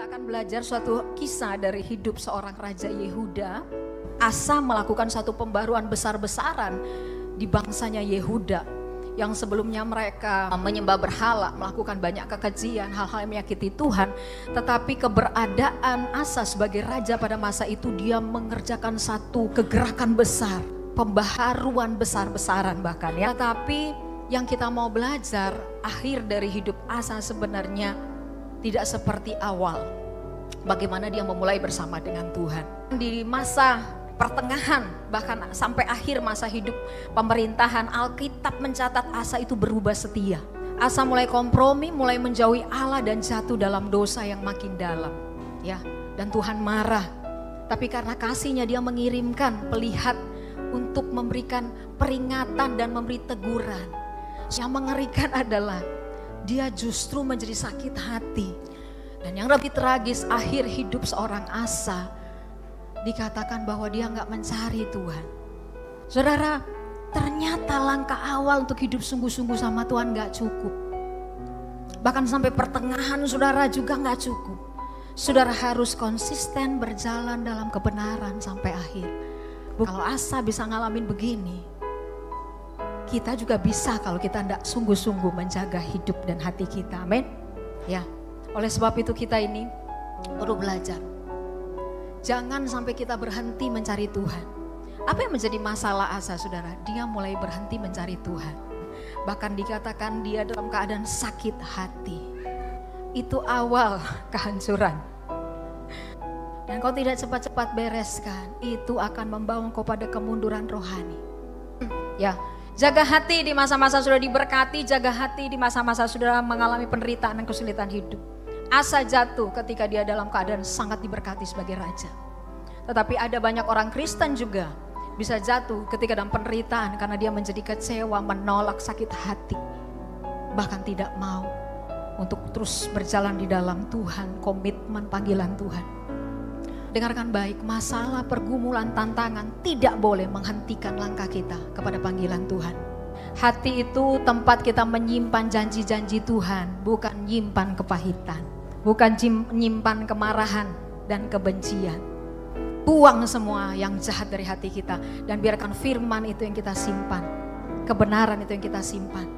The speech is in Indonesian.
Kita akan belajar suatu kisah dari hidup seorang Raja Yehuda. Asa melakukan satu pembaruan besar-besaran di bangsanya Yehuda. Yang sebelumnya mereka menyembah berhala, melakukan banyak kekejian, hal-hal yang menyakiti Tuhan. Tetapi keberadaan Asa sebagai raja pada masa itu, dia mengerjakan satu kegerakan besar, pembaharuan besar-besaran bahkan ya. Tetapi yang kita mau belajar, akhir dari hidup Asa sebenarnya tidak seperti awal. Bagaimana dia memulai bersama dengan Tuhan. Di masa pertengahan, bahkan sampai akhir masa hidup pemerintahan, Alkitab mencatat Asa itu berubah setia. Asa mulai kompromi, mulai menjauhi Allah dan jatuh dalam dosa yang makin dalam. Ya, dan Tuhan marah. Tapi karena kasihnya dia mengirimkan pelihat untuk memberikan peringatan dan memberi teguran. Yang mengerikan adalah dia justru menjadi sakit hati. Dan yang lebih tragis, akhir hidup seorang Asa dikatakan bahwa dia gak mencari Tuhan. Saudara, ternyata langkah awal untuk hidup sungguh-sungguh sama Tuhan gak cukup. Bahkan sampai pertengahan saudara juga gak cukup. Saudara harus konsisten berjalan dalam kebenaran sampai akhir. Kalau Asa bisa ngalamin begini, kita juga bisa kalau kita tidak sungguh-sungguh menjaga hidup dan hati kita. Amin. Ya, oleh sebab itu kita ini perlu belajar. Jangan sampai kita berhenti mencari Tuhan. Apa yang menjadi masalah Asa, saudara? Dia mulai berhenti mencari Tuhan. Bahkan dikatakan dia dalam keadaan sakit hati. Itu awal kehancuran. Dan kau tidak cepat-cepat bereskan, itu akan membawa kau pada kemunduran rohani. Ya. Jaga hati di masa-masa sudah diberkati, jaga hati di masa-masa sudah mengalami penderitaan dan kesulitan hidup. Asa jatuh ketika dia dalam keadaan sangat diberkati sebagai raja. Tetapi ada banyak orang Kristen juga bisa jatuh ketika dalam penderitaan karena dia menjadi kecewa, menolak, sakit hati. Bahkan tidak mau untuk terus berjalan di dalam Tuhan, komitmen panggilan Tuhan. Dengarkan baik, masalah, pergumulan, tantangan tidak boleh menghentikan langkah kita kepada panggilan Tuhan. Hati itu tempat kita menyimpan janji-janji Tuhan, bukan menyimpan kepahitan, bukan menyimpan kemarahan dan kebencian. Buang semua yang jahat dari hati kita dan biarkan firman itu yang kita simpan, kebenaran itu yang kita simpan.